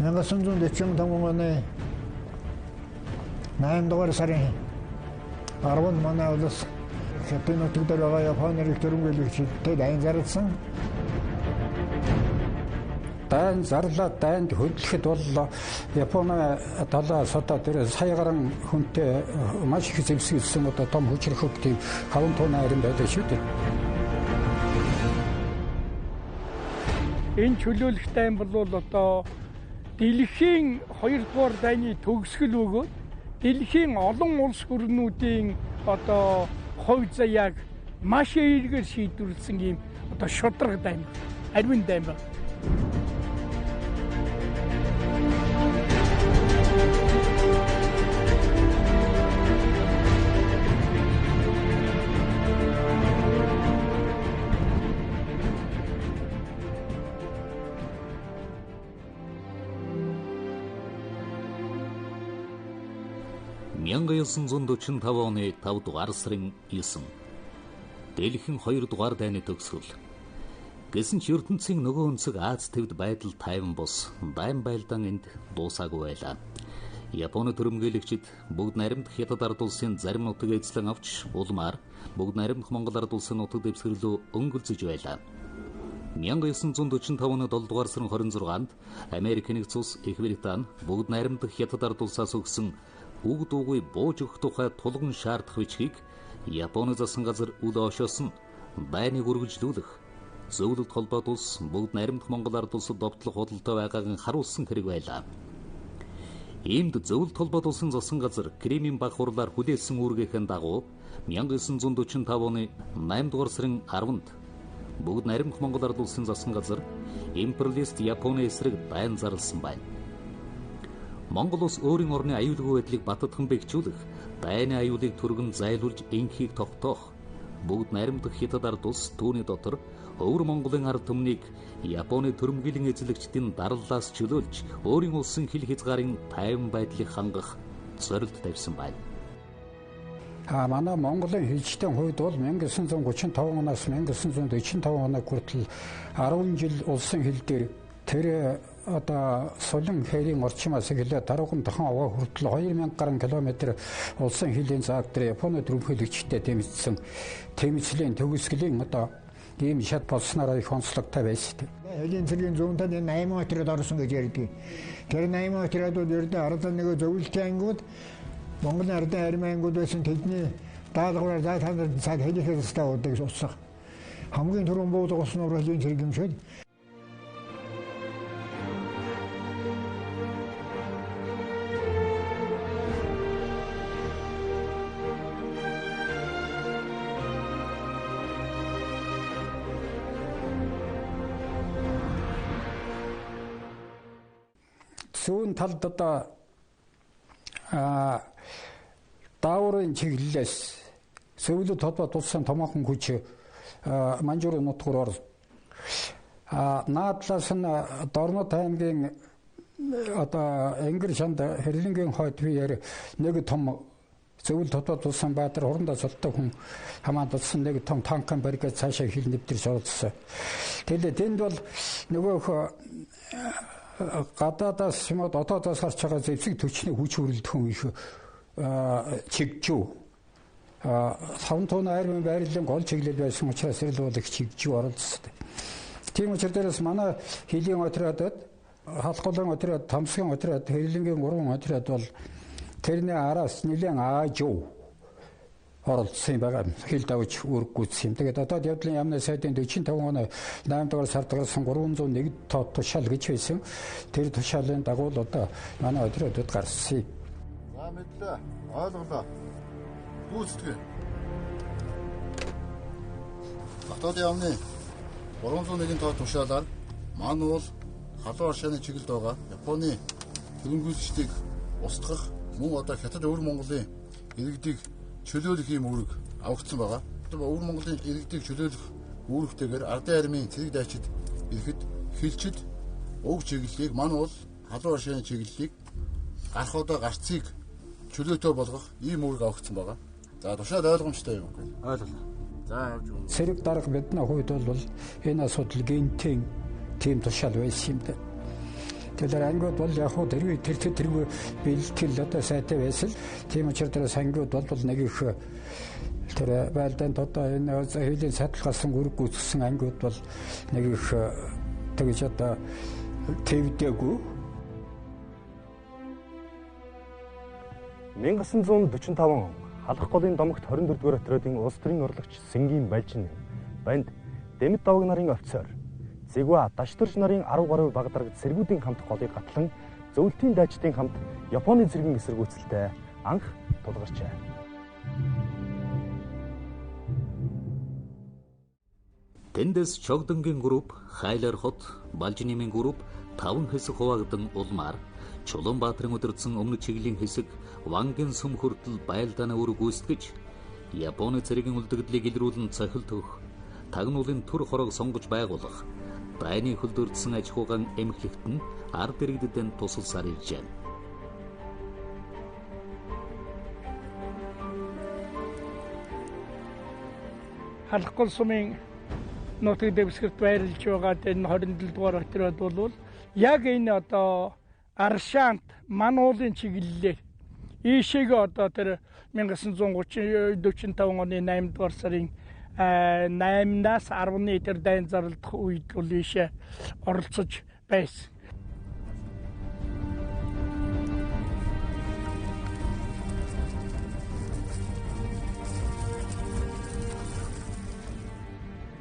1945 оны 8 дугаар сарын 10-нд манай улс Хятад нутаг дээр байгаа Японы эрх төрөмгөлөгчдөд дайн зарласан. Дайн зарлаад дайнд хөдлөхөд бол Японы талаас одоо тэр сая гаруй хүнтэй маш их зэвсгэлсэн одоо том хүчрхэг тийм хаван тууны харин байдаг шүү дээ. Энэ чөлөөлөх дайн бол одоо дэлхийн 2 дугаар дайны төгсгөл бөгөөд дэлхийн олон улс гүрнүүдийн одоо хувь заяаг маш эергээр шийдвэрлсэн юм одоо шудраг дайн, ариун дайн байна. (1945 оны 5 дугаар сарын 9) дэлхийн 2 дугаар дайны төгсгөл. Гэсэн ч ертөнцийн нөгөө өнцөг Аз тивд байдал тайван бос дайн байлдаан энд дуусаагүй байлаа. Японы төрөмгөөлөгчид бүгд наримт Хятад ард улсын зарим нутаг эзлэн авч улмаар бүгд наримт Монгол ард улсын нутаг дэвсгэрлөө өнгөлзөж байлаа. 1945 оны 7 дугаар сарын 26-нд Америк нэгдсэн улс, Их Британи бүгд наримт Хятад ард улсаас өгсөн үг дуугүй бууж өгөх тухай тулгын шаардах бичгийг Японы засан газар үл ошоосон дайныг үргэлжлүүлэх зөвлөлт холбоот улс бүгд наримт Монгол ард улсад довтлох худалдаа байгааг харуулсан хэрэг байлаа. Иймд зөвлөлт холбоот улсын засан газар Кремийн баг хурлаар хүлээсэн үүргийнхэн дагуу 1945 оны 8 дугаар сарын 10-нд бүгд наримт Монгол ард улсын засан газар империалист Японы эсрэг дайн зарласан байна. Монгол улс өөрийн орны аюулгүй байдлыг баттган бэхжүүлэх, дайны аюулыг түргэн зайлуулж энхийг тогтоох, бүгд наримт Хятад ард улс түүний дотор өвөр Монголын ард түмнийг Японы төрөмгөлийн эзлэгчдийн дарлалаас чөлөөлж, өөрийн улсын хил хязгаарын тайван байдлыг хангах зорилт тавьсан байна. Манай Монголын хилжтийн хувьд бол 1935 оноос 1945 оны хүртэл 10 жил улсын хил дээр тэр одоо Солон хэрийн орчмоос эхлээд даруухан тохон аваа хүртэл 2000 гаруй километр улсын хилийн зааг дээр Японы төрөмгөөлөгчтэй тэмцсэн тэмцлийн төгсгөлийн одоо ийм шат болсноор их онцлогтой байсан. Хилийн цэргийн зүүн талд 8 метрээр орсон гэж ярьдаг. Тэр 8 метрээд бол ердөө ардын нэг зөвлөлтийн ангууд Монголын ардын армийн ангууд байсан тэдний даалгавраар заатанд цаг хэлихээс устдаг усах. Хамгийн түрүүн буудаг усан урлын цэрэг юм шиг. Зүүн талд одоо дааврын чиглэлээс зөвлөлт холбоот улсын томоохон хүч Манжуурын нутгаар наадлаас нь Дорнод аймгийн одоо Энгэр шанд Хэрлэнгийн хойд биеэр нэг том зөвлөлт холбоот улсын баатар хурандаа цолтой хүн хамаанд болсон нэг том танкан баригад цаашаа хил нэвтэрч оролцсон. Тэгээд тэнд бол нөгөөх гадаадаас юм уу дотоодоос гарч байгаа зэвсэг төчний хүч хөрөлдөхөн их чигжүү. Хаван тууны армийн байрлалын гол чиглэл байсан учраас л бол их чигжүү оролцсон. Тийм учраас манай хилийн отрядад, халахлын отряд, Тамсгийн отряд, Хэрлэнгийн 3 отряд бол тэрний араас нэлээд аажуу оролцсон байгаа. Хил давж үүрэггүйсэн юм. Тэгээд одоо явдлын яамны сайдын 45 оны 8 дугаар сард гарсан 301 тоо тушаал гэж байсан. Тэр тушаалын дагуу л одоо манай отрядууд гарсан. За мэдлээ. Ойлголоо. Гүйцэтгэе. Хотод яамны 301 тоо тушаалаар маань бол халуун оршааны чиглэлд байгаа Японы хөрөнгөлөгчдийг устгах мөн одоо Хятад өвөр Монголын иргэдийг чөлөөлөх юм үүрэг авагдсан байгаа. Өвөр Монголын иргэдийг чөлөөлөх үүрэгтэйгээр ардын армийн цэрэг дайчид ирэхэд хилчид өг чиглэлийг маань бол халуун оршааны чиглэлийг гарах удаа гарцыг чөлөөтэй болгох ийм үүрэг авагдсан байгаа. За тушаал ойлгомжтой юм уу? Ойлголоо. За явж өгнө. Цэрэг дарга бидний хувьд бол энэ асуудал гинтийн тийм тушаал байсан юм да. Тэгэхээр ангиуд бол яг хуу тэргүй бэлтгэл одоо сайтай байсан. Тийм учраас тэр ангиуд бол нэг их тэр байлдаанд одоо энэ хилийн садлгасан үрг гүйцсэн ангиуд бол нэг их тэгж одоо твдэггүй. 1945 халах голын домогт 24-р отрядын улс төрийн урлагч Сэнгийн Балжин банд Дэмэд даваг нарын офицер Зэгва Даштарч нарын 10 гаруй баг дарагт сэргүүдийн хамт голыг гатлан зөвлөлтийн дайчдын хамт Японы зэргийн эсэргүүцэлтэй анх тулгарчээ. Тэндээс Чогдонгийн групп, Хайлар хот, Балжинымын групп 5 хэсэг хуваагдсан улмаар Чулуунбаатарын удирдсан өмнөд чиглийн хэсэг Вангийн сүм хүртэл байлдааны үүрэг гүйцэтгэж Японы цэргийн үлдэгдлийг илрүүлэн цохилт өгөх, тагнуулын төр хорог сонгож байгуулах, дайны хөлдөрдсөн аж ахуйн эмхлэгт нь ард иргэдэд тусалсаар иржээ. Халах гол сумын нутаг дэвсгэрт байрлаж байгаа энэ 27 дугаар отряд бол яг энэ одоо Аршаант мануулын чиглэлээр ийшээгээ одоо тэр 1945 оны 8 дугаар сарын 8-наас 10-ны тэр дайн зарлах үед бол ийшээ оролцож байсан.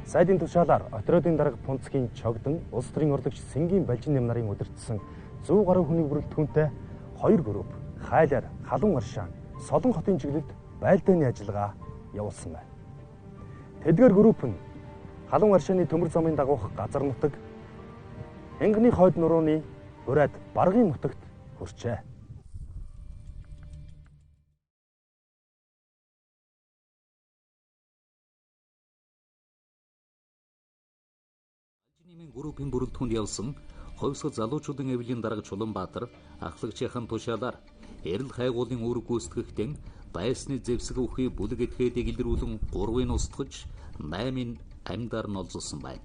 Сайдын тушаалаар отрядын дарга Пунцгийн Чогдон улс төрийн урлагч Сэнгийн Балжин нэм нарын удирдсан 100 гаруй хүний бүрэлдэхүүнтэй 2 групп Хайлар, Халуун Аршаан, Солон хотын чиглэлд байлдааны ажиллагаа явуулсан байна. Тэдгээр групп нь Халуун Аршааны төмөр замын дагуух газар нутаг, Хянганы хойд нурууны ураад Баргын нутагт хүрчээ. Балжинымын группийн бүрэлдэхүүнд явсан хойсгол залуучуудын эвлийн дарга Чулуунбаатар ахлагчийн тушаалаар эрэл хайгуулын үүрэг гүйцэтгэхдээ байсны зэвсэг өхий бүлэг этгээдийг илрүүлэн 3-ыг устгаж 8-ыг амьдаар нь олзуулсан байна.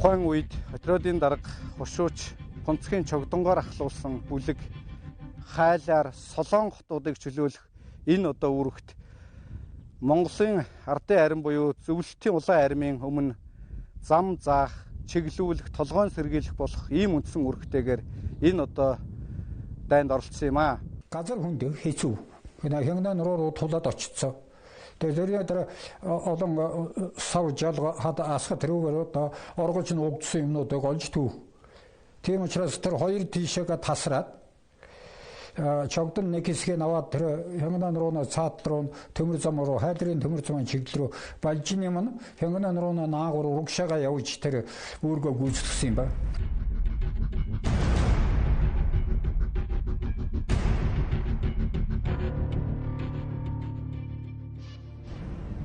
Тухайн үед отрядын дарга Хушууч Пунцгийн Чогдонгоор ахлуулсан бүлэг Хайлаар, Солон хотуудыг чөлөөлөх энэ одоо үүрэгт Монголын ардын арим буюу зөвлөлтийн улаан армийн өмнө зам заах, чиглүүлэх, толгойн сэргийлэх болох ийм үндсэн үүрэгтэйгээр энэ одоо дайнд оролцсон юм аа. Газар хүнд хэцүү. Хянган руу тулаад очицсон. Тэгэхээр тэр олон сав жал асга тэрүүгээр одоо оргож нуугдсан юмнуудыг олж төв. Тийм учраас тэр хоёр тишээгээ тасраад Чогдон нэг хэсгийг аваад тэр Хянган руу цаат руу төмөр зам руу Хайлрын төмөр замын чиглэл рүү Балжин юм Хянган руу наагур урагшаага явж тэр үүргөө гүйцэтгсэн юм ба.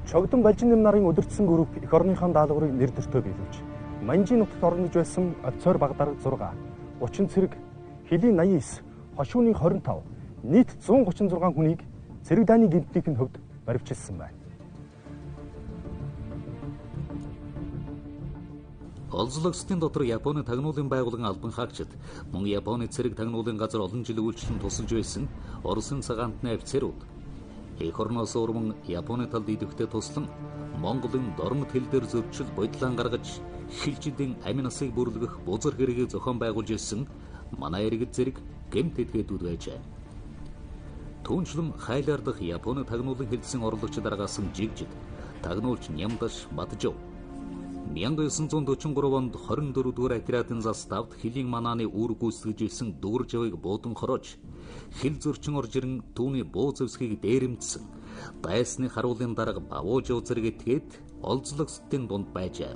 Чогдон Балжин нэм нарын удирдсан групп эх орныхон даалгаврыг нэр дэвтөө биелүүлж Манжийн нутагт орнож байсан офицер баг дарга 6, 30 цэрэг, хилийн 89, хошууны 25, нийт 136 хүнийг цэрэг дааны гэмтлийн хувьд баривчилсан байна. Олзлогсдын дотор Японы тагнуулын байгууллагын албан хаагчид мөн Японы цэрэг тагнуулын газар олон жил үйлчлэн тусалж байсан Оросын цагаантны офицерууд эх орноос урман Японы талд идэвхтэй туслан Монголын дормод хил дээр зөрчил бодлон гаргаж хилжидийн амин насыг бүрлгэх бузар хэргийг зохион байгуулж ирсэн манай иргэд зэрэг гэмт этгээдүүд байжээ. Түүнчлэн Хайлаар дахь Японы тагнуулын хэлсэн орлогч дараагасан Жигжид, тагнуулч Нямдаш Батжов, 1943 онд 24 дугаар отрядын заставд Хилийн манааны үүрэг гүйцэтгэж ирсэн дүүрж авыг буудан хороож, хил зөрчин орж ирэн түүний буу зэвсгийг дээрэмдсэн. Дайсны харуулын дарга Бавуужав зэрэг этгээд олзлогсдын дунд байжээ.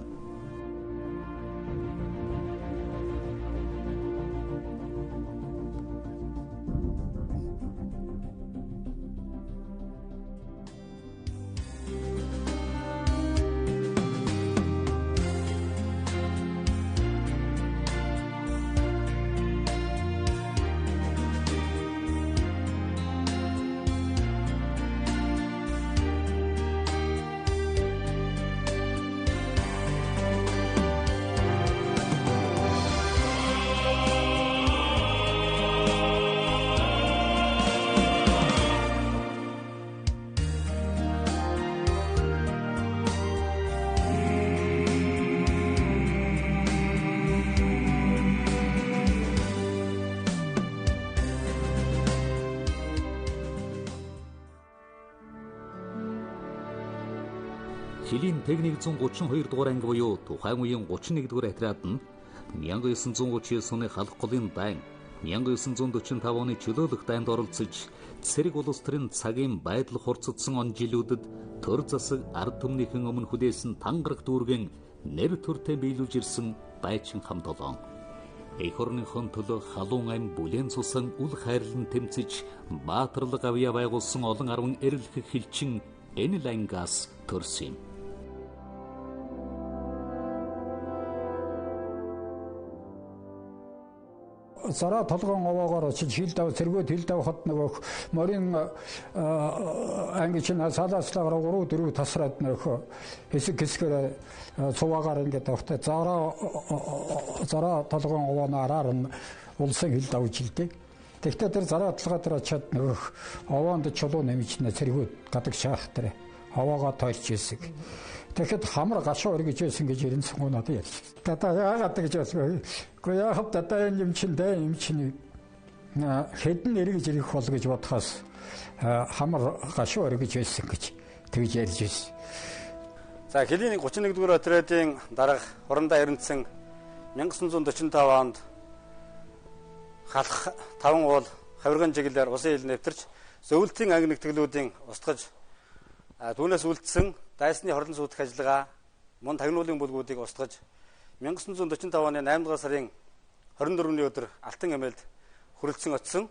Хилийн техник 132 дугаар анги буюу тухайн үеийн 31 дугаар отряд нь 1939 оны халах голын дайн 1945 оны чөлөөлөх дайнд оролцож цэрэг улс төрийн цагийн байдал хурцдсан он жилүүдэд төр засаг ард түмнийхэн өмнө хүлээсэн тангараг дүүргэн нэр төртэй биелүүлж ирсэн дайчин хам толгоон. Эх орныхон төлөө халуун ам бүлээн цусан үл хайрлан тэмцэж баатарлаг авьяа байгуулсан олон арван эрэлхэх хилчин энэ лангаас төрсөн юм. Зараа толгоон овоогоор очиж хил дав цэргүүд хил давхад нөгөө морин ангична салааслаагаар 3-4 тасраад нөхө хэсгээр цуваагаар ингээд тавтай зараа толгоон овоонаараар нь улсын хил давж илдэг. Тэгтээ тэр зараа толгой дээр очиад нөгөө овоонд чулуу нэмжнэ цэргүүд гадаг шаах дээр овоогоо тойлж ийсэг. Тэгэхэд хамар гашуу өргөж байсан гэж ерэн сугуу надад ярьж. Дата яагаад гэж байна. Гэхдээ яахав дата юм чинь хэдэн эргэж ирэх бол гэж бодхоос хамар гашуу өргөж байсан гэж тэгж ярьж байсан. За Хилийн 31 дугаар отрядын дарга хурандаа эренцсэн 1945 онд халах 5 уул хавирган чиглэлээр усын хил нэвтэрч зөвлөлтийн анги нэгтгэлүүдийн устгаж түүнээс үлдсэн дайсны хорлон суудах ажиллагаа мөн тагнуулын бүлгүүдийг устгаж 1945 оны 8 дугаар сарын 24-ний өдөр Алтан эмээлд хүрэлцэн очсон.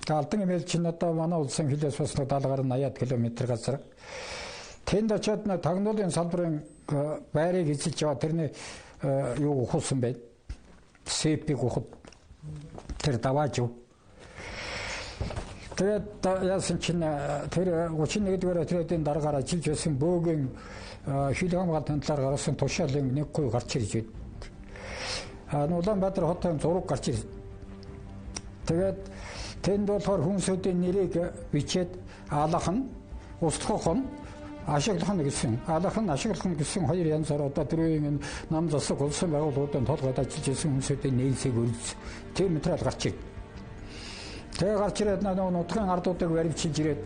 Алтан эмээл чинь одоо манай улсын хилээс бас 70-аар 80 км газар. Тэнд очиод тагнуулын салбарын байрыг эзэлж яваа тэрний юу ухуулсан байд. Сэпиг ухад тэр давааж юу. Тэгээд яасан чинь тэр 31 дугаар отрядын дараагаар ажиллаж байсан бөөгийн хил хамгаалтын талаар гаргасан тушаалын нэг гуй гарч ирж байд. Улаанбаатар хотын зураг гарч ирж. Тэгээд тэнд болохоор хүмүүсийн нэрийг бичээд алах нь, устгах нь, ашиглах нь гэсэн. Алах нь, ашиглах нь гэсэн хоёр янзаар одоо тэрийн нам засаг улсын байгууллагуудын толгойд ажиллаж байсан хүмүүсийн нээлсийг үлдсэн. Тэр материал гарч ирж. Тэгээ гарч ирээд нутгийн ардуудыг баримчилж ирээд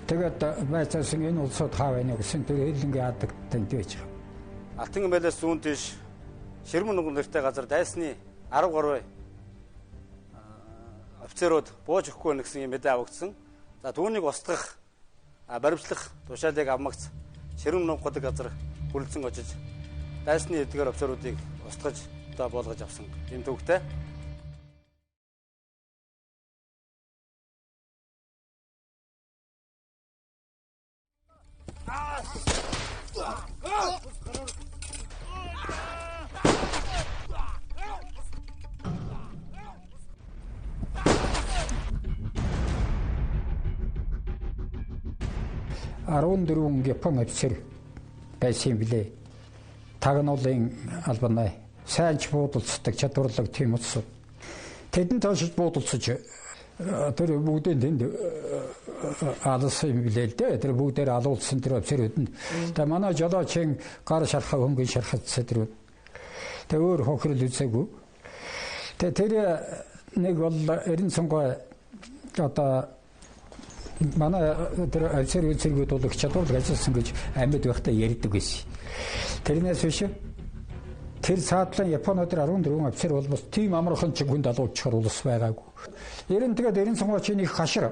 тэгээд байцаасан энэ улсууд хаа байна гэсэн тэр хэллэнгийн яадаг танд байж байгаа. Алтан эмээлээс зүүн тийш Ширмэн нуган нэртэй газар дайсны 10 гаруй офицерууд бууж өгөхгүй нэгсэн юм мэдээ авагдсан. За түүнийг устгах баримтлах тушаалыг авмагц Ширмэн нуган газар хүрэлцэн очиж дайсны эдгээр офицеруудыг устгаж одоо болгож авсан юм төвхтэй. Арван Япон офицер байсан билээ. Тагнуулын албанай сайнч буудалцдаг чадварлаг тийм утсууд. Тэдэнд тоошиж буудалцаж тэр бүгдийн тэнд алсан юм билээ л дээ. Тэр бүгдээр алуулсан тэр офицерүүд нь. Тэгээ манай жолоочин гар шархаа хөнгөн шархацсан тэр. Тэгээ өөр хохирол үзээгүй. Тэгээ тэр нэг бол эрен сонгой одоо манай тэр офицерүүд бол их чадварлаг ажилласан гэж амьд байхдаа ярьдаг байсан. тэрнээс биш тэр саадлан Японоор 14 офицер болбос тийм амархан ч хүнд алуучаар улс байгаагүй. 90 сонгуучийн их хашир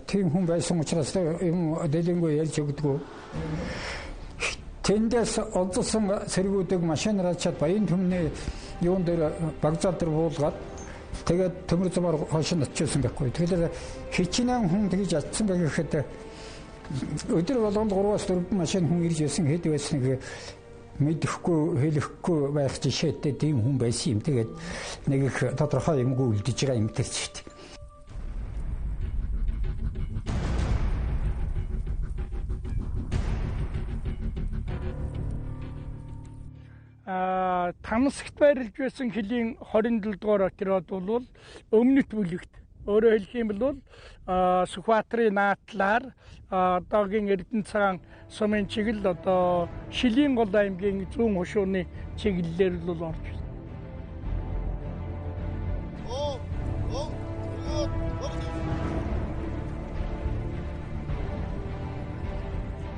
тийм хүн байсан учраас юм дэлгэнгүй ярьж өгдөггүй. Тэндээс олдсон сэргүүдийг машинаар ачаад баян түмний юун дээр багцаа дээр буулгаад тэгээд төмөр замаар хойш нь очижсэн байхгүй. Тэгэхээр хичнээн хүн тэгж атсан байх гэхэд өдөр болгонд 3-4 машин хүн ирж байсан хэд байсныг мэдэхгүй хэлэхгүй байх жишээтэй тийм хүн байсан юм. Тэгээд нэг их тодорхой юмгүй үлдэж байгаа юм гэж шүү дээ. Тамсагт байрлаж байсан хилийн 27 дугаар отряд бол өмнөд бүлэгт өөрөөр хэлэх юм бол Сүхбаатарын наатлаар одоогийн Эрдэнэ цагаан сумын чиглэл одоо Шилийн гол аймгийн зүүн хошууны чиглэлээр л орж байна.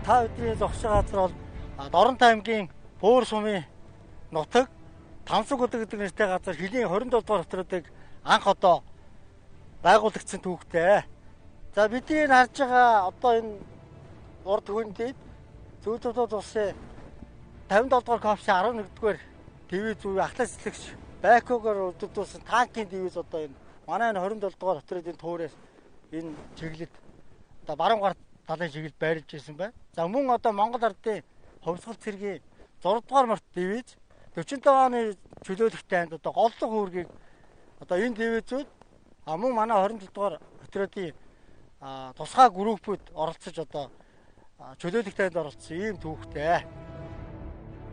Та өдрийн зогсож байгаа газар бол Доронтой аймгийн Бөөр сумын нутаг Тамсаг удаг гэдэг нэртэй газар Хилийн 27 дугаар отрядыг анх одоо байгуулагдсан түүхтэй. За бидний харж байгаа одоо энэ урд хүндэд Зүүдлүүд улсын 57 дугаар корпусын 11-р дивиз үе ахлах цэцлэгч Байкогоор удирдуулсан танкийн дивиз одоо энэ манай 27 дугаар отрядын туурээс энэ чиглэлд одоо баруун гарт талын чиглэлд байрлаж ирсэн байна. За мөн одоо Монгол ардын хувьсгал цэргийн 6 дугаар март дивиз 47 оны чөлөөлөлттэй анд одоо голлог үүргийг одоо энэ дивизүүд мөн манай 27 дугаар отрядын тусгай группүүд оролцож одоо чөлөөлөлтөнд оролцсон ийм түүхтэй.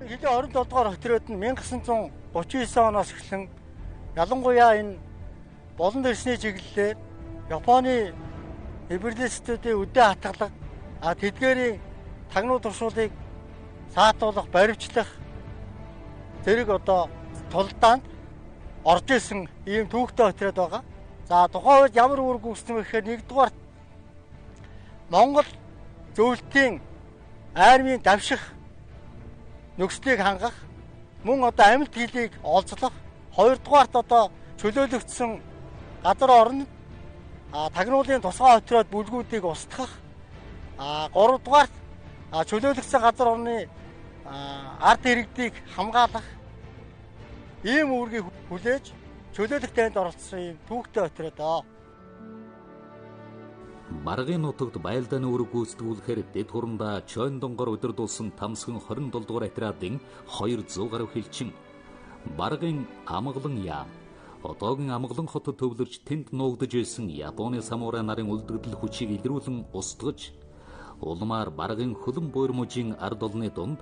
Хилийн 27 дугаар отряд нь 1939 оноос эхлэн ялангуяа энэ болон дэрсний чиглэлээр Японы империалистуудын үдээ хатгалах тэдгээрийн тагнуу туршуулыг саатуулах, баривчлах зэрэг одоо тулдаанд орж исэн ийм түүхтэй отряд байгаа. За тухайн үед ямар үүрэг үүссэн вэ гэхээр нэгдүгээр Монгол зөвлөлтийн армийн давших нөхцөлийг хангах, мөн одоо амьд хилийг олзлох, хоёрдугаарт одоо чөлөөлөгдсөн газар орнд тагнуулын тусгай отряд бүлгүүдийг устгах, гуравдугаарт чөлөөлөгдсөн газар орны ард иргэдийг хамгаалах ийм үүргийг хүлээж чөлөөлөх танд оролцсон ийм түүхтэй отряд аа. Баргын нутагт байлдааны үүрэг гүйцэтгүүлэхээр дэд хурандаа Чойн донгор удирдуулсан Тамсгийн 27 дугаар отрядын 200 гаруй хилчин Баргын Амгалан яам одоогийн Амгалан хотод төвлөрч тэнд нуугдж байсан Японы самурай нарын үлдэгдэл хүчийг илрүүлэн устгаж улмаар Баргын хөлөн буйрмужийн ард олны дунд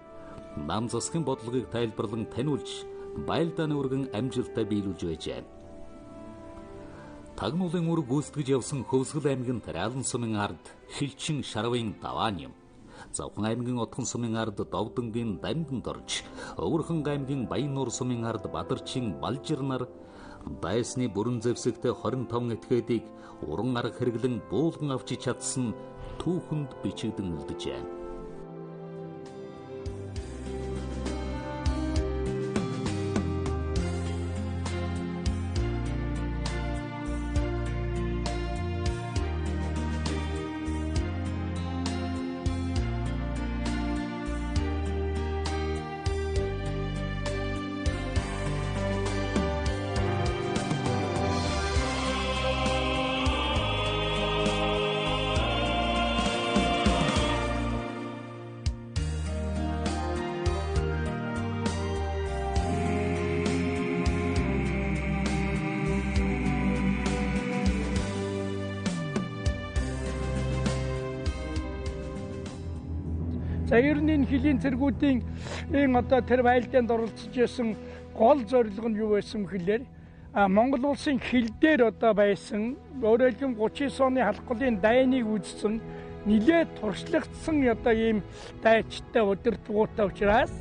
нам засгийн бодлогыг тайлбарлан таниулж байлдааны үүргэн амжилттай биелүүлж байжээ. Тагнуулын үүрэг гүйцэтгэж явсан Хөвсгөл аймгийн Тариалан сумын ард Хилчин Шарвын Давааням, Завхан аймгийн Отхон сумын ард Довдонгийн Дамданд орж, Өвөрхөн аймгийн Баяннуур сумын ард Бадарчин Балжирнаар дайсны бүрэн зэвсэгтэй 25 этгээдийг уран арга хэрэглэн буулган авчиж чадсан түүхэнд бичигдэн үлджээ. За ер нь энэ хилийн цэргүүдийн одоо тэр байлдаанд оролцож байсан гол зорилго нь юу байсан гэхээр Монгол улсын хил дээр одоо байсан өөрөөр хэлбэл 39 оны халахлын дайныг үзсэн нилээд туршлагдсан одоо ийм дайчтай удирдгуутай учраас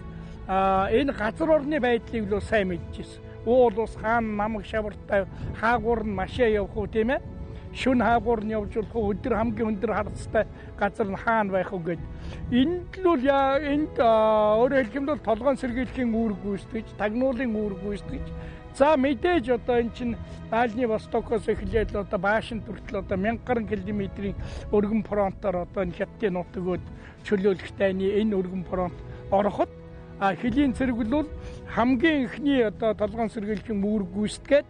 энэ газар орны байдлыг л сайн мэдчихсэн. Уул ус хаан намаг шавартай хаагуур нь машаа явах уу тийм ээ. шүн хаагуур нь явж болох өдөр хамгийн өндөр хардцтай газар нь хаана байх вэ гэд. Энд л бол энд өөрөөр хэлбэл толгойн сэргийлэхийн үүрэг гүйцэтгэж, тагнуулын үүрэг гүйцэтгэж. За мэдээж одоо эн чинь Дальний Востокоос эхлээд одоо Баашин хүртэл одоо 1000 гаруй километрийн өргөн фронтоор одоо хятадын нутагууд чөлөөлөх тайны энэ өргөн фронт ороход хөлийн цэрэг бол хамгийн ихний одоо толгойн сэргийлэхийн үүрэг гүйцэтгээд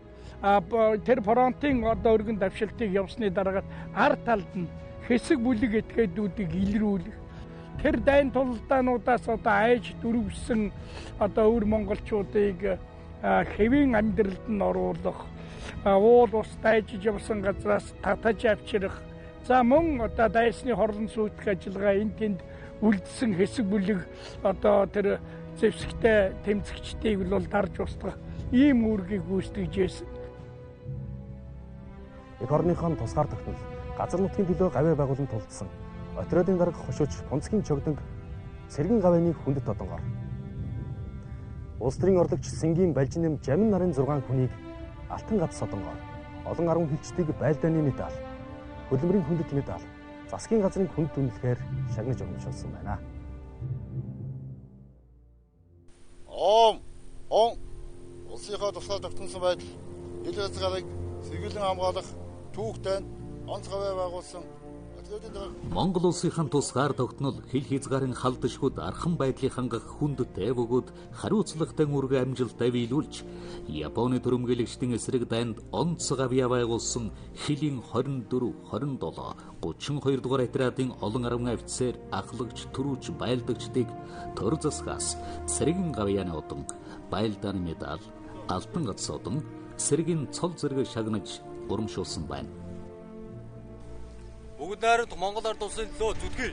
тэр фронтын одоо өргөн давшилтыг явсны дараагаар ард талд нь хэсэг бүлэг этгээдүүдийг илрүүлэх тэр дайн тулдаануудаас одоо айж дөрвсөн одоо өвөр монголчуудыг хэвийн амьдралд нь оруулах, уул ус дайжиж явсан газраас татаж авчрах, за мөн одоо дайсны хорлон сүйтгэх ажиллагаа энэ тэнд үлдсэн хэсэг бүлэг одоо тэр зэвсэгтэй тэмцэгчдийг бол дарж устгах ийм үүргийг гүйцэтгэж байсан. Эх орныхон тусгаар тогтнол газар нутгийн төлөө гавьяа байгуулан тулдсан Отрядын дарга хошууч Пунцгийн чогдонг цэргэн гавьяаны хүндэт одонгоор улс төрийн орлогч Сэнгийн Балжинэм Жамин нарын 6 хүнийг алтан гац содонгоор олон 10 хилчдийг байлдааны медаль, хөдөлмөрийн хүндэт медаль, засгийн газрын хүнд үнэлэхээр шагнаж өгмөшүүлсэн байна. Улсынхаа тусгай тогтносон байдал ил хязгаарыг сэргийлэн хамгаалах түүхтэй онцгой байгуулсан Монгол улсынхан тусгаар тогтнол хил хязгаарын халдшгууд архан байдлыг хангах хүндэт бөгөөд хариуцлагатай үүрэг амжилттай биелүүлж Японы төрөмгөлөгчдийн эсрэг дайнд онц гавьяа байгуулсан хилийн 24, 27, 32 дугаар отрядын олон 10 офицер, ахлагч, түрүүч, байлдагчдыг төр засгаас цэргийн гавьяаны одон, байлдааны медаль, алтан гац одон, цэргийн цол зэрэг шагнаж урамшуулсан байна. Бүгд найрамд Монгол ард улсын төлөө зүтгэе.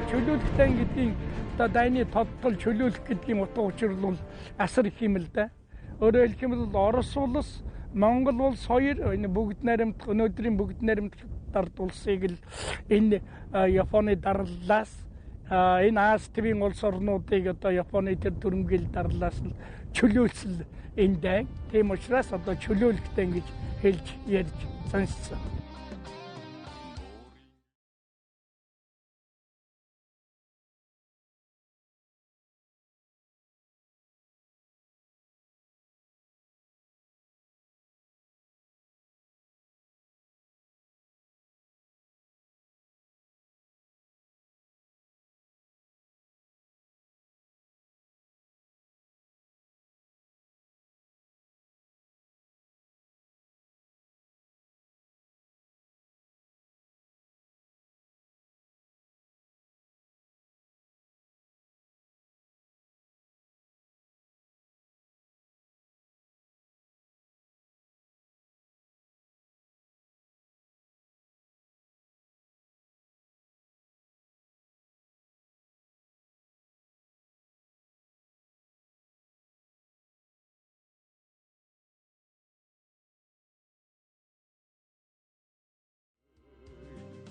Чөлөөлөхтэй гэдгийг одоо дайны тодтол чөлөөлөх гэдгийн утга учир бол асар их юм л да. Өөрөөр хэлбэл Орос улс, Монгол улс хоёр энэ бүгд найрамд өнөөдрийн бүгд найрамд ард улсыг л энэ Японы дарлалаас энэ Аз тивийн улс орнуудыг одоо Японы тэр төрөмгөл дарлаас нь чөлөөлсөн энэ дайн. Тийм учраас одоо чөлөөлөхтэй гэж хэлж ярьж сонссон.